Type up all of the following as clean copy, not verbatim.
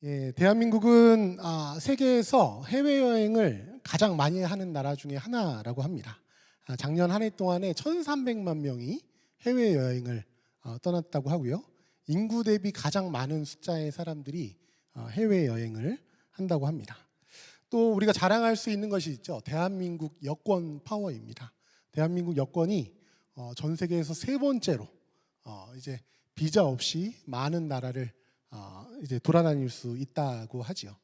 예, 대한민국은 세계에서 해외여행을 가장 많이 하는 나라 중에 하나라고 합니다. 작년 한 해 동안에 1,300만 명이 해외여행을 떠났다고 하고요. 인구 대비 가장 많은 숫자의 사람들이 해외여행을 한다고 합니다. 또 우리가 자랑할 수 있는 것이 있죠. 대한민국 여권 파워입니다. 대한민국 여권이 전 세계에서 세 번째로 이제 비자 없이 많은 나라를 이제 돌아다닐 수 있다고 하지요.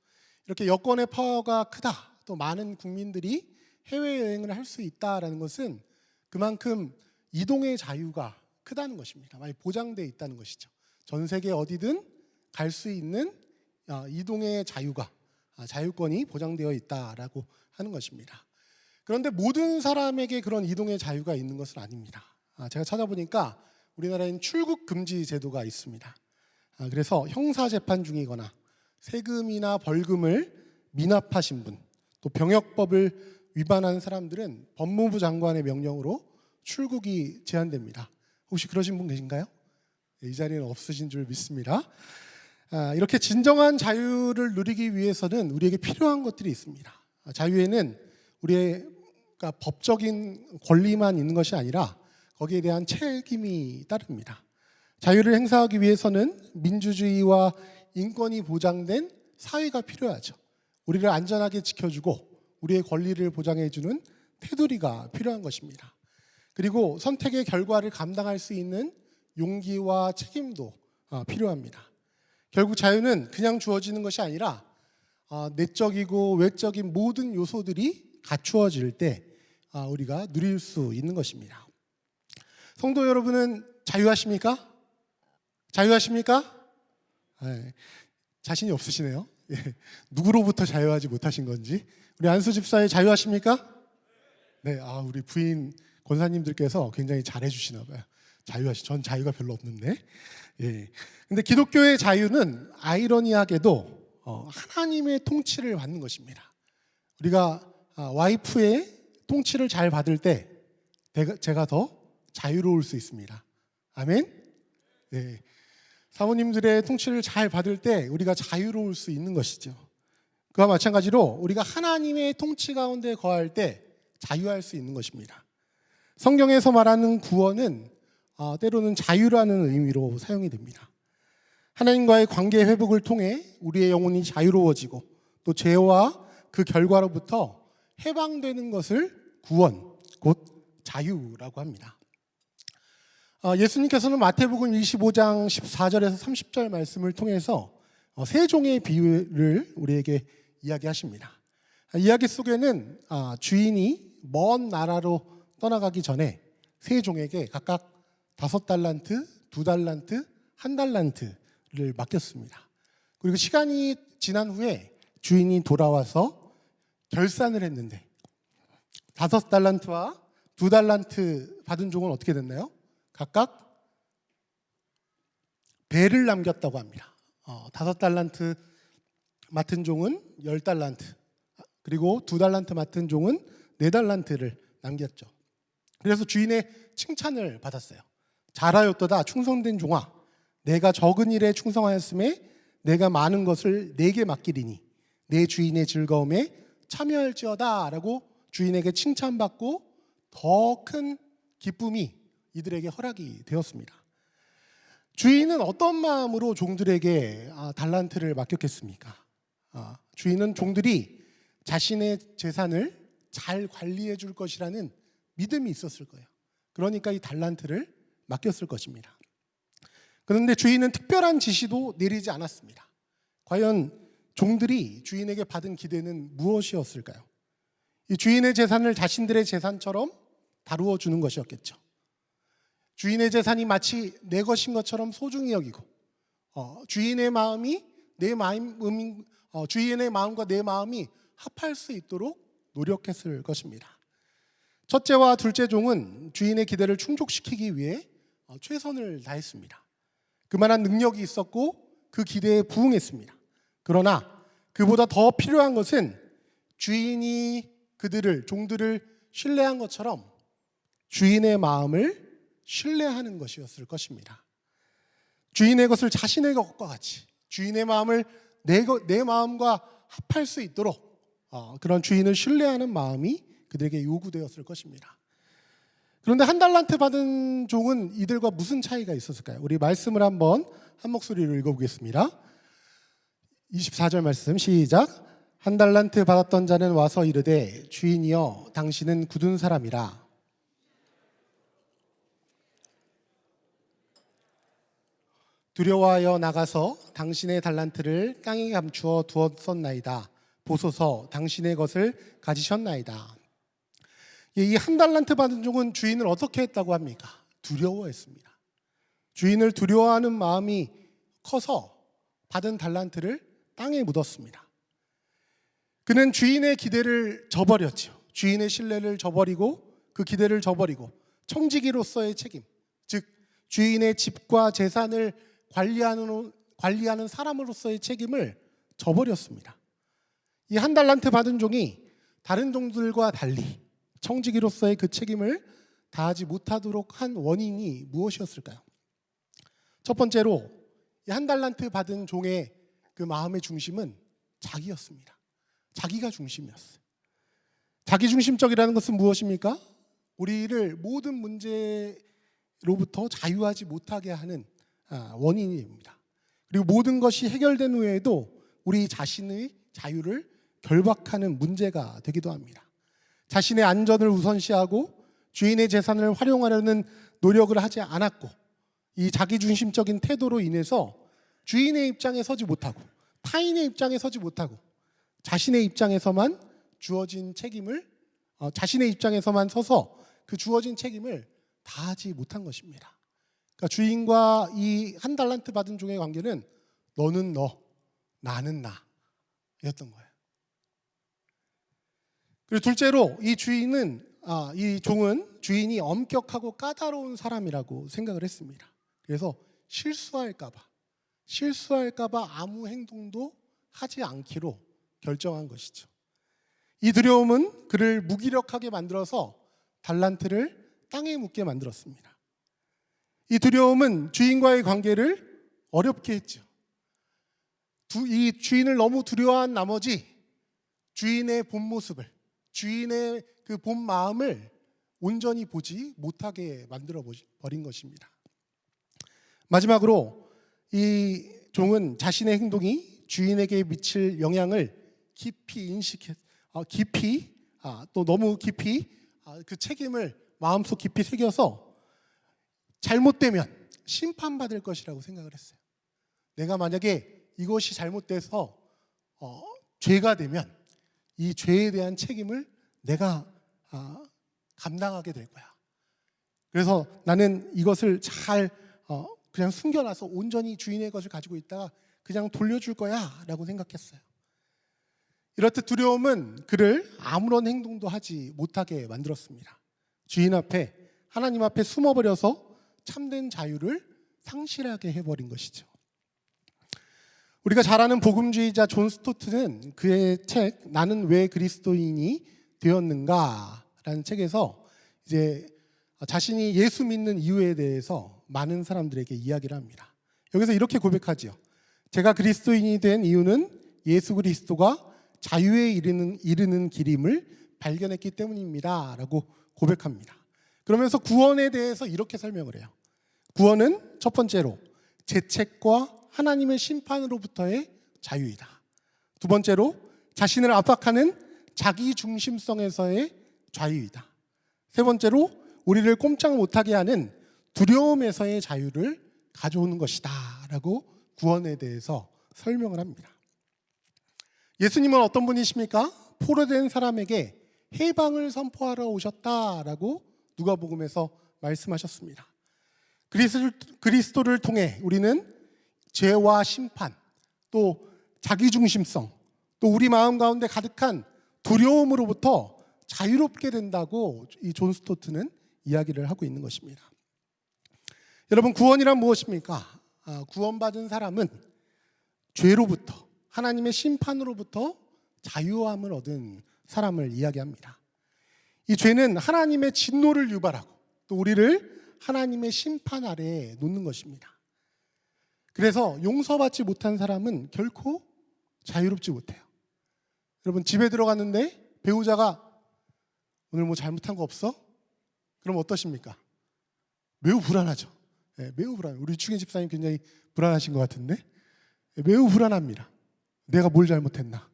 이렇게 여권의 파워가 크다, 또 많은 국민들이 해외여행을 할 수 있다라는 것은 그만큼 이동의 자유가 크다는 것입니다. 많이 보장되어 있다는 것이죠. 전 세계 어디든 갈 수 있는 이동의 자유가 자유권이 보장되어 있다라고 하는 것입니다. 그런데 모든 사람에게 그런 이동의 자유가 있는 것은 아닙니다. 제가 찾아보니까 우리나라에는 출국 금지 제도가 있습니다. 그래서 형사재판 중이거나 세금이나 벌금을 미납하신 분, 또 병역법을 위반한 사람들은 법무부 장관의 명령으로 출국이 제한됩니다. 혹시 그러신 분 계신가요? 이 자리에는 없으신 줄 믿습니다. 이렇게 진정한 자유를 누리기 위해서는 우리에게 필요한 것들이 있습니다. 자유에는 우리의 법적인 권리만 있는 것이 아니라 거기에 대한 책임이 따릅니다. 자유를 행사하기 위해서는 민주주의와 인권이 보장된 사회가 필요하죠. 우리를 안전하게 지켜주고 우리의 권리를 보장해주는 테두리가 필요한 것입니다. 그리고 선택의 결과를 감당할 수 있는 용기와 책임도 필요합니다. 결국 자유는 그냥 주어지는 것이 아니라 내적이고 외적인 모든 요소들이 갖추어질 때 우리가 누릴 수 있는 것입니다. 성도 여러분은 자유하십니까? 자유하십니까? 네, 자신이 없으시네요. 누구로부터 자유하지 못하신 건지. 우리 안수 집사님 자유하십니까? 네, 우리 부인 권사님들께서 굉장히 잘해 주시나 봐요. 전 자유가 별로 없는데. 예. 근데 기독교의 자유는 아이러니하게도 하나님의 통치를 받는 것입니다. 우리가 와이프의 통치를 잘 받을 때 제가 더 자유로울 수 있습니다. 아멘? 네. 사모님들의 통치를 잘 받을 때 우리가 자유로울 수 있는 것이죠. 그와 마찬가지로 우리가 하나님의 통치 가운데 거할 때 자유할 수 있는 것입니다. 성경에서 말하는 구원은 때로는 자유라는 의미로 사용이 됩니다. 하나님과의 관계 회복을 통해 우리의 영혼이 자유로워지고 또 죄와 그 결과로부터 해방되는 것을 구원, 곧 자유라고 합니다. 예수님께서는 마태복음 25장 14절에서 30절 말씀을 통해서 세 종의 비유를 우리에게 이야기하십니다. 이야기 속에는 주인이 먼 나라로 떠나가기 전에 세 종에게 각각 5달란트, 2달란트, 1달란트를 맡겼습니다. 그리고 시간이 지난 후에 주인이 돌아와서 결산을 했는데 5달란트와 2달란트 받은 종은 어떻게 됐나요? 각각 배를 남겼다고 합니다. 5달란트 맡은 종은 10달란트, 그리고 2달란트 맡은 종은 4달란트를 남겼죠. 그래서 주인의 칭찬을 받았어요. 잘하였도다 충성된 종아, 내가 적은 일에 충성하였음에 내가 많은 것을 내게 맡기리니 내 주인의 즐거움에 참여할지어다 라고 주인에게 칭찬받고 더 큰 기쁨이 이들에게 허락이 되었습니다. 주인은 어떤 마음으로 종들에게 달란트를 맡겼겠습니까? 주인은 종들이 자신의 재산을 잘 관리해 줄 것이라는 믿음이 있었을 거예요. 그러니까 이 달란트를 맡겼을 것입니다. 그런데 주인은 특별한 지시도 내리지 않았습니다. 과연 종들이 주인에게 받은 기대는 무엇이었을까요? 이 주인의 재산을 자신들의 재산처럼 다루어 주는 것이었겠죠. 주인의 재산이 마치 내 것인 것처럼 소중히 여기고 주인의 마음이 주인의 마음과 내 마음이 합할 수 있도록 노력했을 것입니다. 첫째와 둘째 종은 주인의 기대를 충족시키기 위해 최선을 다했습니다. 그만한 능력이 있었고 그 기대에 부응했습니다. 그러나 그보다 더 필요한 것은 주인이 종들을 신뢰한 것처럼 주인의 마음을 신뢰하는 것이었을 것입니다. 주인의 것을 자신의 것과 같이 주인의 마음을 내 마음과 합할 수 있도록 그런 주인을 신뢰하는 마음이 그들에게 요구되었을 것입니다. 그런데 한 달란트 받은 종은 이들과 무슨 차이가 있었을까요? 우리 말씀을 한번 한 목소리로 읽어보겠습니다. 24절 말씀 시작. 한 달란트 받았던 자는 와서 이르되 주인이여 당신은 굳은 사람이라. 두려워하여 나가서 당신의 달란트를 땅에 감추어 두었었나이다. 보소서 당신의 것을 가지셨나이다. 이 한 달란트 받은 종은 주인을 어떻게 했다고 합니까? 두려워했습니다. 주인을 두려워하는 마음이 커서 받은 달란트를 땅에 묻었습니다. 그는 주인의 기대를 저버렸죠. 주인의 신뢰를 저버리고 그 기대를 저버리고 청지기로서의 책임, 즉 주인의 집과 재산을 관리하는 사람으로서의 책임을 저버렸습니다. 이 한 달란트 받은 종이 다른 종들과 달리 청지기로서의 그 책임을 다하지 못하도록 한 원인이 무엇이었을까요? 첫 번째로 이 한 달란트 받은 종의 그 마음의 중심은 자기였습니다. 자기가 중심이었어요. 자기 중심적이라는 것은 무엇입니까? 우리를 모든 문제로부터 자유하지 못하게 하는 원인입니다. 그리고 모든 것이 해결된 후에도 우리 자신의 자유를 결박하는 문제가 되기도 합니다. 자신의 안전을 우선시하고 주인의 재산을 활용하려는 노력을 하지 않았고 이 자기중심적인 태도로 인해서 주인의 입장에 서지 못하고 타인의 입장에 서지 못하고 자신의 입장에서만 주어진 책임을 자신의 입장에서만 서서 그 주어진 책임을 다하지 못한 것입니다. 그러니까 주인과 이 한 달란트 받은 종의 관계는 너는 너, 나는 나였던 거예요. 그리고 둘째로 이 종은 주인이 엄격하고 까다로운 사람이라고 생각을 했습니다. 그래서 실수할까봐 아무 행동도 하지 않기로 결정한 것이죠. 이 두려움은 그를 무기력하게 만들어서 달란트를 땅에 묻게 만들었습니다. 이 두려움은 주인과의 관계를 어렵게 했죠. 이 주인을 너무 두려워한 나머지 주인의 본 모습을, 주인의 그 본 마음을 온전히 보지 못하게 만들어 버린 것입니다. 마지막으로 이 종은 자신의 행동이 주인에게 미칠 영향을 너무 깊이 그 책임을 마음속 깊이 새겨서 잘못되면 심판받을 것이라고 생각을 했어요. 내가 만약에 이것이 잘못돼서 죄가 되면 이 죄에 대한 책임을 내가 감당하게 될 거야. 그래서 나는 이것을 잘 그냥 숨겨놔서 온전히 주인의 것을 가지고 있다가 그냥 돌려줄 거야 라고 생각했어요. 이렇듯 두려움은 그를 아무런 행동도 하지 못하게 만들었습니다. 하나님 앞에 숨어버려서 참된 자유를 상실하게 해버린 것이죠. 우리가 잘 아는 복음주의자 존 스토트는 그의 책 나는 왜 그리스도인이 되었는가라는 책에서 이제 자신이 예수 믿는 이유에 대해서 많은 사람들에게 이야기를 합니다. 여기서 이렇게 고백하지요. 제가 그리스도인이 된 이유는 예수 그리스도가 자유에 이르는 길임을 발견했기 때문입니다 라고 고백합니다. 그러면서 구원에 대해서 이렇게 설명을 해요. 구원은 첫 번째로 죄책과 하나님의 심판으로부터의 자유이다. 두 번째로 자신을 압박하는 자기중심성에서의 자유이다. 세 번째로 우리를 꼼짝 못하게 하는 두려움에서의 자유를 가져오는 것이다 라고 구원에 대해서 설명을 합니다. 예수님은 어떤 분이십니까? 포로된 사람에게 해방을 선포하러 오셨다라고 누가복음에서 말씀하셨습니다. 그리스도를 통해 우리는 죄와 심판, 또 자기중심성, 또 우리 마음 가운데 가득한 두려움으로부터 자유롭게 된다고 이 존 스토트는 이야기를 하고 있는 것입니다. 여러분, 구원이란 무엇입니까? 구원받은 사람은 죄로부터, 하나님의 심판으로부터 자유함을 얻은 사람을 이야기합니다. 이 죄는 하나님의 진노를 유발하고 또 우리를 하나님의 심판 아래에 놓는 것입니다. 그래서 용서받지 못한 사람은 결코 자유롭지 못해요. 여러분, 집에 들어갔는데 배우자가 오늘 뭐 잘못한 거 없어? 그럼 어떠십니까? 매우 불안하죠. 매우 불안해요. 우리 충현 집사님 굉장히 불안하신 것 같은데, 매우 불안합니다. 내가 뭘 잘못했나?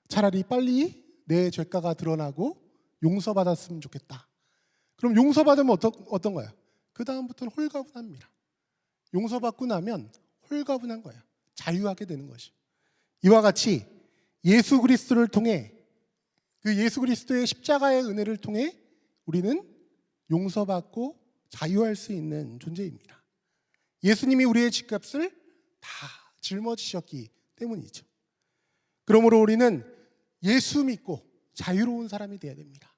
차라리 빨리 내 죄가가 드러나고 용서받았으면 좋겠다. 그럼 용서받으면 어떤가요? 그 다음부터는 홀가분합니다. 용서받고 나면 홀가분한 거예요. 자유하게 되는 것이. 이와 같이 예수 그리스도를 통해, 그 예수 그리스도의 십자가의 은혜를 통해 우리는 용서받고 자유할 수 있는 존재입니다. 예수님이 우리의 죗값을 다 짊어지셨기 때문이죠. 그러므로 우리는 예수 믿고 자유로운 사람이 되어야 됩니다.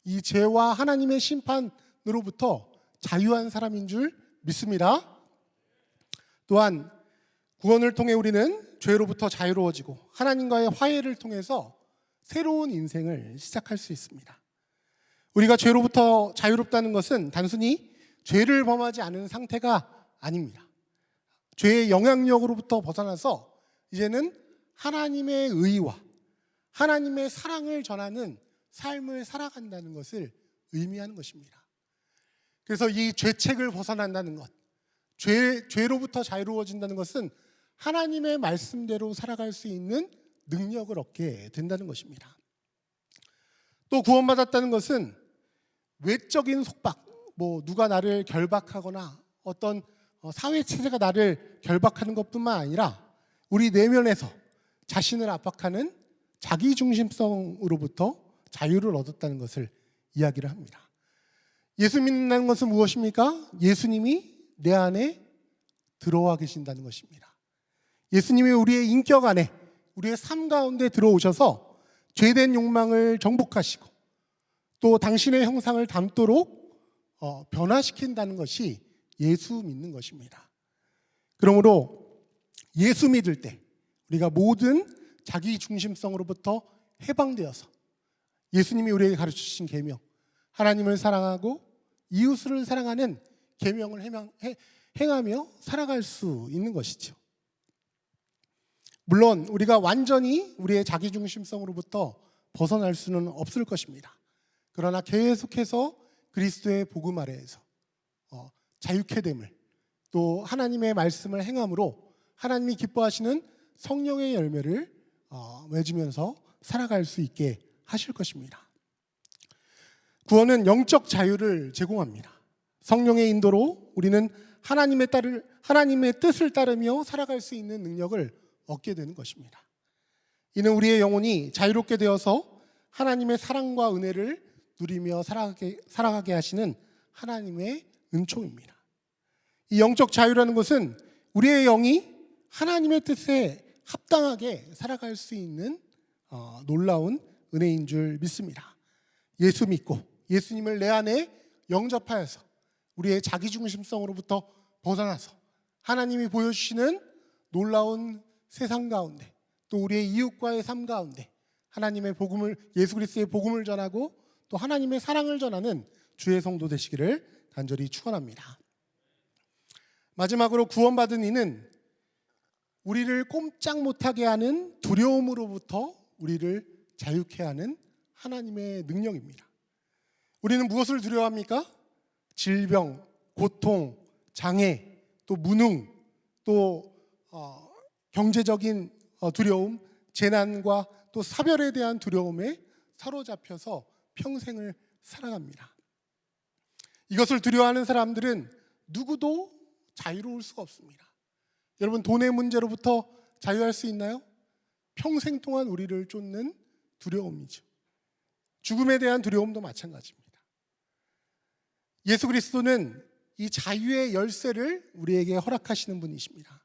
이 죄와 하나님의 심판으로부터 자유한 사람인 줄 믿습니다. 또한 구원을 통해 우리는 죄로부터 자유로워지고 하나님과의 화해를 통해서 새로운 인생을 시작할 수 있습니다. 우리가 죄로부터 자유롭다는 것은 단순히 죄를 범하지 않은 상태가 아닙니다. 죄의 영향력으로부터 벗어나서 이제는 하나님의 의와 하나님의 사랑을 전하는 삶을 살아간다는 것을 의미하는 것입니다. 그래서 이 죄책을 벗어난다는 것, 죄로부터 자유로워진다는 것은 하나님의 말씀대로 살아갈 수 있는 능력을 얻게 된다는 것입니다. 또 구원받았다는 것은 외적인 속박, 누가 나를 결박하거나 어떤 사회 체제가 나를 결박하는 것뿐만 아니라 우리 내면에서 자신을 압박하는 자기중심성으로부터 자유를 얻었다는 것을 이야기를 합니다. 예수 믿는다는 것은 무엇입니까? 예수님이 내 안에 들어와 계신다는 것입니다. 예수님이 우리의 인격 안에, 우리의 삶 가운데 들어오셔서 죄된 욕망을 정복하시고 또 당신의 형상을 담도록 변화시킨다는 것이 예수 믿는 것입니다. 그러므로 예수 믿을 때 우리가 모든 자기 중심성으로부터 해방되어서 예수님이 우리에게 가르쳐주신 계명, 하나님을 사랑하고 이웃을 사랑하는 계명을 행하며 살아갈 수 있는 것이죠. 물론 우리가 완전히 우리의 자기중심성으로부터 벗어날 수는 없을 것입니다. 그러나 계속해서 그리스도의 복음 아래에서 자유케 됨을, 또 하나님의 말씀을 행함으로 하나님이 기뻐하시는 성령의 열매를 맺으면서 살아갈 수 있게 하실 것입니다. 구원은 영적 자유를 제공합니다. 성령의 인도로 우리는 하나님의 뜻을 따르며 살아갈 수 있는 능력을 얻게 되는 것입니다. 이는 우리의 영혼이 자유롭게 되어서 하나님의 사랑과 은혜를 누리며 살아가게 하시는 하나님의 은총입니다. 이 영적 자유라는 것은 우리의 영이 하나님의 뜻에 합당하게 살아갈 수 있는 놀라운 은혜인 줄 믿습니다. 예수 믿고 예수님을 내 안에 영접하여서 우리의 자기중심성으로부터 벗어나서 하나님이 보여주시는 놀라운 세상 가운데, 또 우리의 이웃과의 삶 가운데 하나님의 복음을, 예수 그리스도의 복음을 전하고 또 하나님의 사랑을 전하는 주의 성도 되시기를 간절히 축원합니다. 마지막으로 구원받은 이는 우리를 꼼짝 못하게 하는 두려움으로부터 우리를 자유케 하는 하나님의 능력입니다. 우리는 무엇을 두려워합니까? 질병, 고통, 장애, 또 무능, 또 경제적인 두려움, 재난과 또 사별에 대한 두려움에 사로잡혀서 평생을 살아갑니다. 이것을 두려워하는 사람들은 누구도 자유로울 수가 없습니다. 여러분, 돈의 문제로부터 자유할 수 있나요? 평생 동안 우리를 쫓는 두려움이죠. 죽음에 대한 두려움도 마찬가지입니다. 예수 그리스도는 이 자유의 열쇠를 우리에게 허락하시는 분이십니다.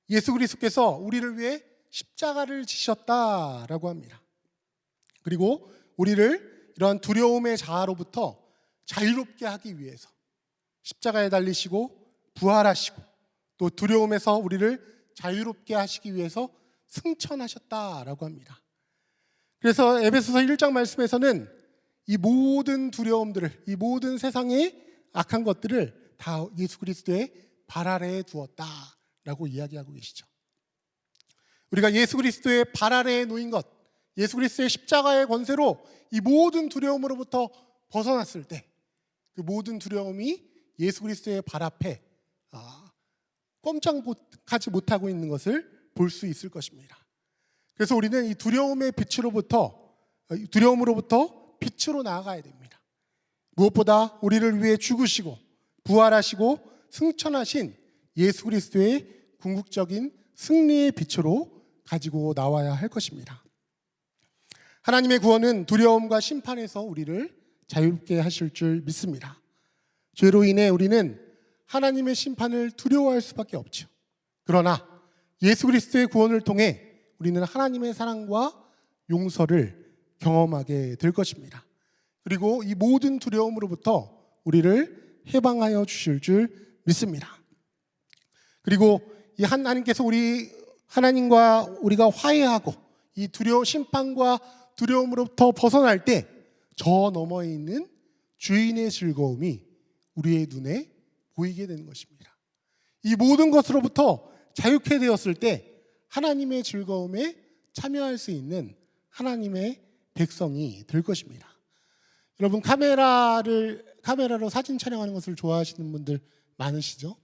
예수 그리스도께서 우리를 위해 십자가를 지셨다라고 합니다. 그리고 우리를 이러한 두려움의 자아로부터 자유롭게 하기 위해서 십자가에 달리시고 부활하시고 또 두려움에서 우리를 자유롭게 하시기 위해서 승천하셨다라고 합니다. 그래서 에베소서 1장 말씀에서는 이 모든 두려움들을, 이 모든 세상의 악한 것들을 다 예수 그리스도의 발 아래에 두었다라고 이야기하고 계시죠. 우리가 예수 그리스도의 발 아래에 놓인 것, 예수 그리스도의 십자가의 권세로 이 모든 두려움으로부터 벗어났을 때 그 모든 두려움이 예수 그리스도의 발 앞에 꼼짝하지 못하고 있는 것을 볼 수 있을 것입니다. 그래서 우리는 이 두려움으로부터 빛으로 나아가야 됩니다. 무엇보다 우리를 위해 죽으시고 부활하시고 승천하신 예수 그리스도의 궁극적인 승리의 빛으로 가지고 나와야 할 것입니다. 하나님의 구원은 두려움과 심판에서 우리를 자유롭게 하실 줄 믿습니다. 죄로 인해 우리는 하나님의 심판을 두려워할 수밖에 없죠. 그러나 예수 그리스도의 구원을 통해 우리는 하나님의 사랑과 용서를 경험하게 될 것입니다. 그리고 이 모든 두려움으로부터 우리를 해방하여 주실 줄 믿습니다. 그리고 이 하나님께서 하나님과 우리가 화해하고 이 심판과 두려움으로부터 벗어날 때 저 너머에 있는 주인의 즐거움이 우리의 눈에 보이게 되는 것입니다. 이 모든 것으로부터 자유케 되었을 때 하나님의 즐거움에 참여할 수 있는 하나님의 백성이 될 것입니다. 여러분, 카메라로 사진 촬영하는 것을 좋아하시는 분들 많으시죠?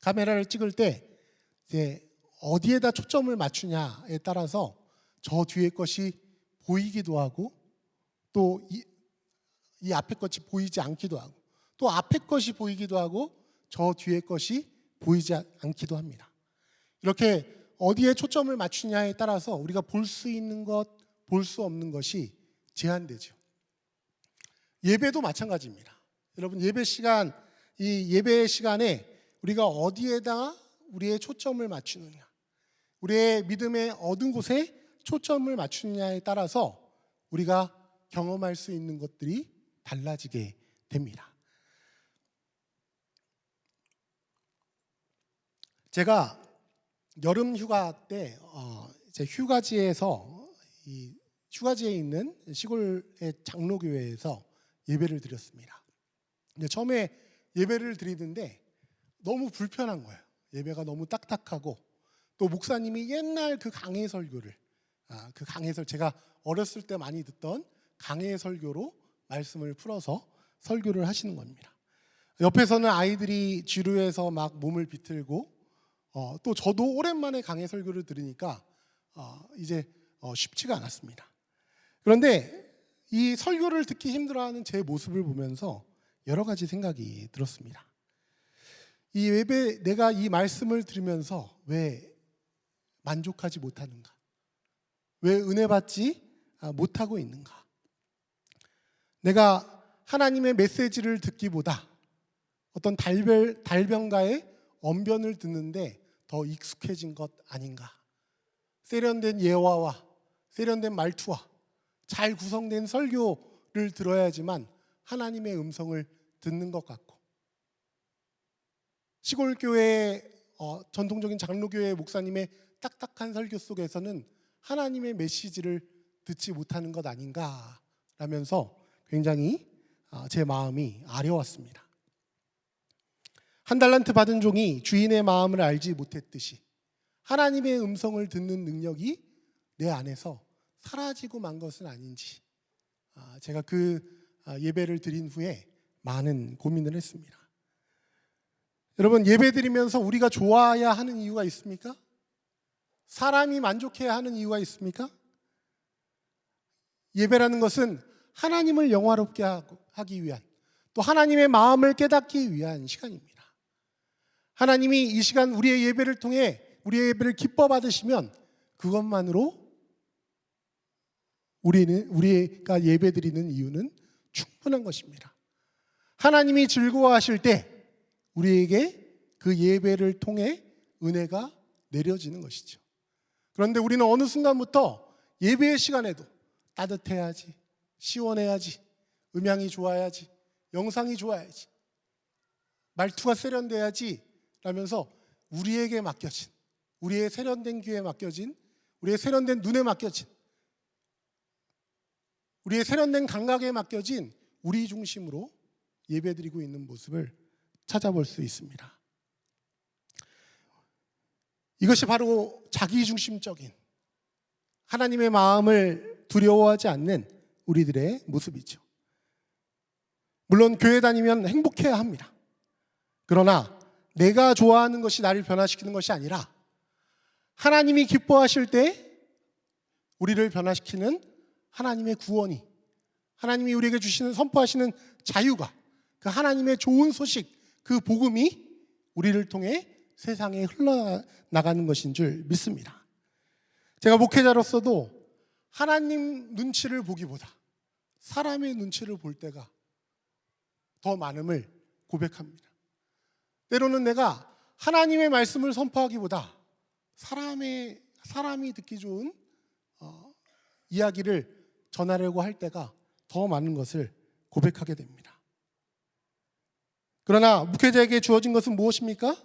카메라를 찍을 때 이제 어디에다 초점을 맞추냐에 따라서 저 뒤에 것이 보이기도 하고 또 이 앞에 것이 보이지 않기도 하고 또 앞에 것이 보이기도 하고 저 뒤에 것이 보이지 않기도 합니다. 이렇게 어디에 초점을 맞추냐에 따라서 우리가 볼 수 있는 것, 볼 수 없는 것이 제한되죠. 예배도 마찬가지입니다. 여러분, 예배 시간에 우리가 어디에다 우리의 초점을 맞추느냐, 우리의 믿음의 어느 곳에 초점을 맞추느냐에 따라서 우리가 경험할 수 있는 것들이 달라지게 됩니다. 제가 여름 휴가 때 제 휴가지에 있는 시골의 장로교회에서 예배를 드렸습니다. 근데 처음에 예배를 드리는데 너무 불편한 거예요. 예배가 너무 딱딱하고 또 목사님이 옛날 그 강해 설교를 제가 어렸을 때 많이 듣던 강해 설교로 말씀을 풀어서 설교를 하시는 겁니다. 옆에서는 아이들이 지루해서 막 몸을 비틀고 또 저도 오랜만에 강해 설교를 들으니까 이제 쉽지가 않았습니다. 그런데 이 설교를 듣기 힘들어하는 제 모습을 보면서 여러 가지 생각이 들었습니다. 이 예배, 내가 이 말씀을 들으면서 왜 만족하지 못하는가? 왜 은혜 받지 못하고 있는가? 내가 하나님의 메시지를 듣기보다 어떤 달변가의 언변을 듣는데 더 익숙해진 것 아닌가? 세련된 예화와 세련된 말투와 잘 구성된 설교를 들어야지만 하나님의 음성을 듣는 것 같고, 시골교회 전통적인 장로교회 목사님의 딱딱한 설교 속에서는 하나님의 메시지를 듣지 못하는 것 아닌가 라면서 굉장히 제 마음이 아려웠습니다. 한 달란트 받은 종이 주인의 마음을 알지 못했듯이 하나님의 음성을 듣는 능력이 내 안에서 사라지고 만 것은 아닌지 제가 그 예배를 드린 후에 많은 고민을 했습니다. 여러분, 예배 드리면서 우리가 좋아야 하는 이유가 있습니까? 사람이 만족해야 하는 이유가 있습니까? 예배라는 것은 하나님을 영화롭게 하기 위한, 또 하나님의 마음을 깨닫기 위한 시간입니다. 하나님이 이 시간 우리의 예배를 통해 우리의 예배를 기뻐 받으시면 그것만으로 우리가 예배 드리는 이유는 충분한 것입니다. 하나님이 즐거워하실 때 우리에게 그 예배를 통해 은혜가 내려지는 것이죠. 그런데 우리는 어느 순간부터 예배의 시간에도 따뜻해야지, 시원해야지, 음향이 좋아야지, 영상이 좋아야지, 말투가 세련돼야지 라면서 우리에게 맡겨진, 우리의 세련된 귀에 맡겨진, 우리의 세련된 눈에 맡겨진, 우리의 세련된 감각에 맡겨진 우리 중심으로 예배드리고 있는 모습을 찾아볼 수 있습니다. 이것이 바로 자기중심적인 하나님의 마음을 두려워하지 않는 우리들의 모습이죠. 물론 교회 다니면 행복해야 합니다. 그러나 내가 좋아하는 것이 나를 변화시키는 것이 아니라 하나님이 기뻐하실 때 우리를 변화시키는 하나님의 구원이, 하나님이 우리에게 주시는, 선포하시는 자유가, 그 하나님의 좋은 소식, 그 복음이 우리를 통해 세상에 흘러나가는 것인 줄 믿습니다. 제가 목회자로서도 하나님 눈치를 보기보다 사람의 눈치를 볼 때가 더 많음을 고백합니다. 때로는 내가 하나님의 말씀을 선포하기보다 사람이 듣기 좋은 이야기를 전하려고 할 때가 더 많은 것을 고백하게 됩니다. 그러나 목회자에게 주어진 것은 무엇입니까?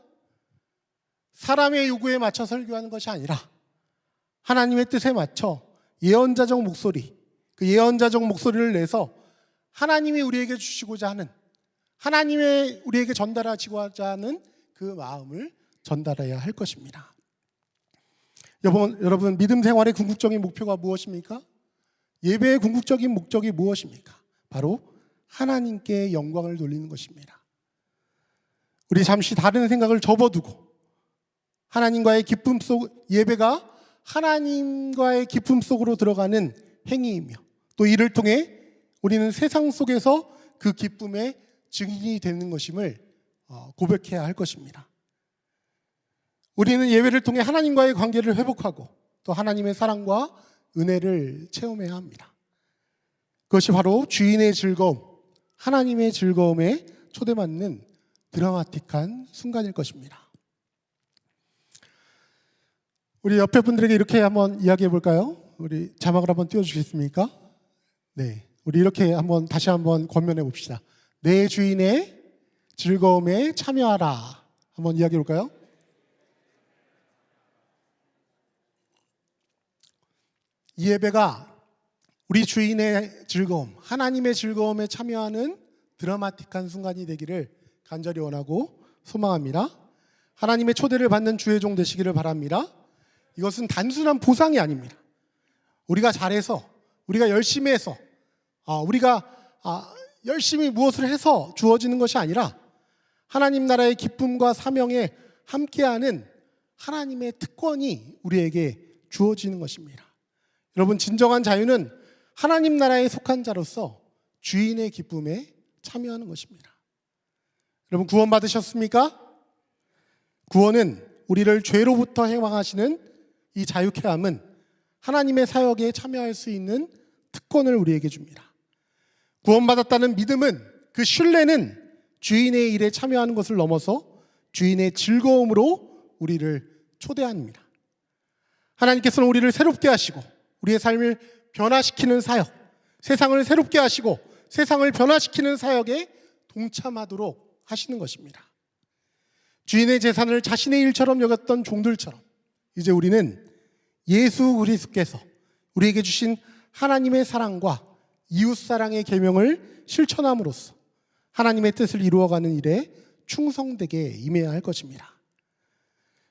사람의 요구에 맞춰 설교하는 것이 아니라 하나님의 뜻에 맞춰 예언자적 목소리, 그 예언자적 목소리를 내서 하나님이 우리에게 주시고자 하는, 하나님의 우리에게 전달하시고자 하는 그 마음을 전달해야 할 것입니다. 여러분, 믿음 생활의 궁극적인 목표가 무엇입니까? 예배의 궁극적인 목적이 무엇입니까? 바로 하나님께 영광을 돌리는 것입니다. 우리 잠시 다른 생각을 접어두고 하나님과의 기쁨 속, 예배가 하나님과의 기쁨 속으로 들어가는 행위이며 또 이를 통해 우리는 세상 속에서 그 기쁨의 증인이 되는 것임을 고백해야 할 것입니다. 우리는 예배를 통해 하나님과의 관계를 회복하고 또 하나님의 사랑과 은혜를 체험해야 합니다. 그것이 바로 주인의 즐거움, 하나님의 즐거움에 초대받는 드라마틱한 순간일 것입니다. 우리 옆에 분들에게 이렇게 한번 이야기해 볼까요? 우리 자막을 한번 띄워주시겠습니까? 네, 우리 이렇게 다시 한번 권면해 봅시다. 내 주인의 즐거움에 참여하라. 한번 이야기해 볼까요? 이 예배가 우리 주인의 즐거움, 하나님의 즐거움에 참여하는 드라마틱한 순간이 되기를 간절히 원하고 소망합니다. 하나님의 초대를 받는 주의 종 되시기를 바랍니다. 이것은 단순한 보상이 아닙니다. 우리가 잘해서, 우리가 열심히 해서, 우리가 열심히 무엇을 해서 주어지는 것이 아니라 하나님 나라의 기쁨과 사명에 함께하는 하나님의 특권이 우리에게 주어지는 것입니다. 여러분, 진정한 자유는 하나님 나라에 속한 자로서 주인의 기쁨에 참여하는 것입니다. 여러분, 구원 받으셨습니까? 구원은 우리를 죄로부터 해방하시는 이 자유케 함은 하나님의 사역에 참여할 수 있는 특권을 우리에게 줍니다. 구원받았다는 믿음은, 그 신뢰는 주인의 일에 참여하는 것을 넘어서 주인의 즐거움으로 우리를 초대합니다. 하나님께서는 우리를 새롭게 하시고 우리의 삶을 변화시키는 사역, 세상을 새롭게 하시고 세상을 변화시키는 사역에 동참하도록 하시는 것입니다. 주인의 재산을 자신의 일처럼 여겼던 종들처럼 이제 우리는 예수 그리스도께서 우리에게 주신 하나님의 사랑과 이웃사랑의 계명을 실천함으로써 하나님의 뜻을 이루어가는 일에 충성되게 임해야 할 것입니다.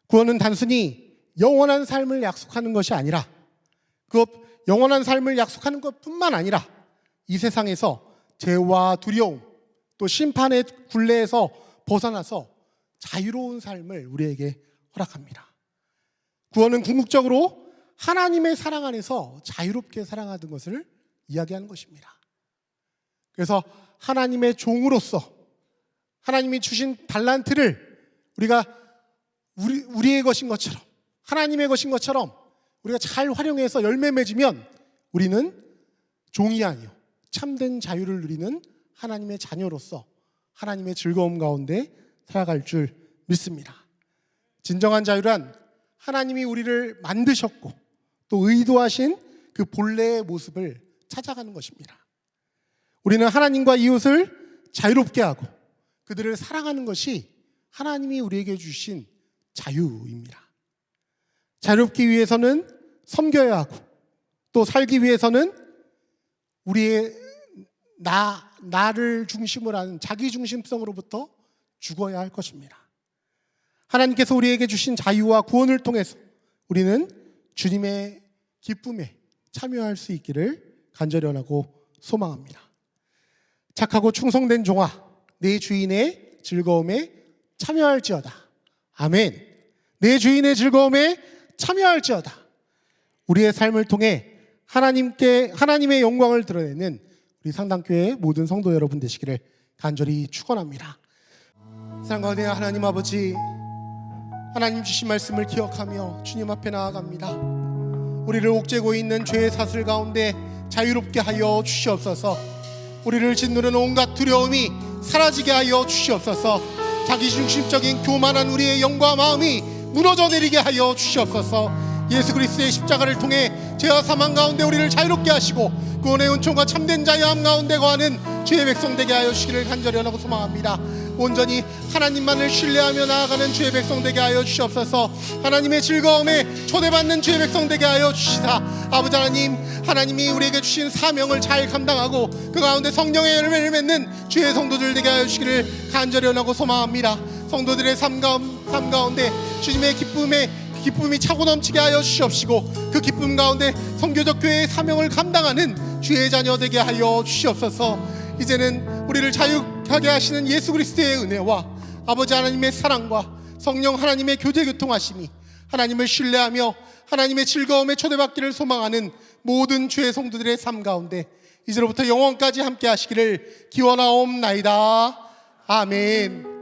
구원은 단순히 영원한 삶을 약속하는 것이 아니라, 그 영원한 삶을 약속하는 것뿐만 아니라 이 세상에서 죄와 두려움 또 심판의 굴레에서 벗어나서 자유로운 삶을 우리에게 허락합니다. 구원은 궁극적으로 하나님의 사랑 안에서 자유롭게 살아가는 것을 이야기하는 것입니다. 그래서 하나님의 종으로서 하나님이 주신 달란트를 우리가 우리의 것인 것처럼, 하나님의 것인 것처럼 우리가 잘 활용해서 열매 맺으면 우리는 종이 아니요 참된 자유를 누리는 하나님의 자녀로서 하나님의 즐거움 가운데 살아갈 줄 믿습니다. 진정한 자유란 하나님이 우리를 만드셨고 또 의도하신 그 본래의 모습을 찾아가는 것입니다. 우리는 하나님과 이웃을 자유롭게 하고 그들을 사랑하는 것이 하나님이 우리에게 주신 자유입니다. 자유롭기 위해서는 섬겨야 하고 또 살기 위해서는 우리의 나를 중심으로 하는 자기 중심성으로부터 죽어야 할 것입니다. 하나님께서 우리에게 주신 자유와 구원을 통해서 우리는 주님의 기쁨에 참여할 수 있기를 간절히 원하고 소망합니다. 착하고 충성된 종아, 내 주인의 즐거움에 참여할지어다. 아멘. 내 주인의 즐거움에 참여할지어다. 우리의 삶을 통해 하나님의 영광을 드러내는 우리 상당교회 모든 성도 여러분 되시기를 간절히 축원합니다. 사랑하는 하나님 아버지, 하나님 주신 말씀을 기억하며 주님 앞에 나아갑니다. 우리를 옥죄고 있는 죄의 사슬 가운데 자유롭게 하여 주시옵소서. 우리를 짓누르는 온갖 두려움이 사라지게 하여 주시옵소서. 자기중심적인 교만한 우리의 영과 마음이 무너져 내리게 하여 주시옵소서. 예수 그리스도의 십자가를 통해 죄와 사망 가운데 우리를 자유롭게 하시고 구원의 은총과 참된 자유함 가운데 거하는 주의 백성 되게 하여 주시기를 간절히 원하고 소망합니다. 온전히 하나님만을 신뢰하며 나아가는 주의 백성 되게 하여 주시옵소서. 하나님의 즐거움에 초대받는 주의 백성 되게 하여 주시사 아버지 하나님, 하나님이 우리에게 주신 사명을 잘 감당하고 그 가운데 성령의 열매를 맺는 주의 성도들 되게 하여 주시기를 간절히 원하고 소망합니다. 성도들의 삶 가운데 주님의 기쁨이 차고 넘치게 하여 주시옵시고 그 기쁨 가운데 선교적 교회의 사명을 감당하는 주의 자녀 되게 하여 주시옵소서. 이제는 우리를 자유하게 하시는 예수 그리스도의 은혜와 아버지 하나님의 사랑과 성령 하나님의 교제 교통하심이 하나님을 신뢰하며 하나님의 즐거움에 초대받기를 소망하는 모든 주의 성도들의 삶 가운데 이제로부터 영원까지 함께 하시기를 기원하옵나이다. 아멘.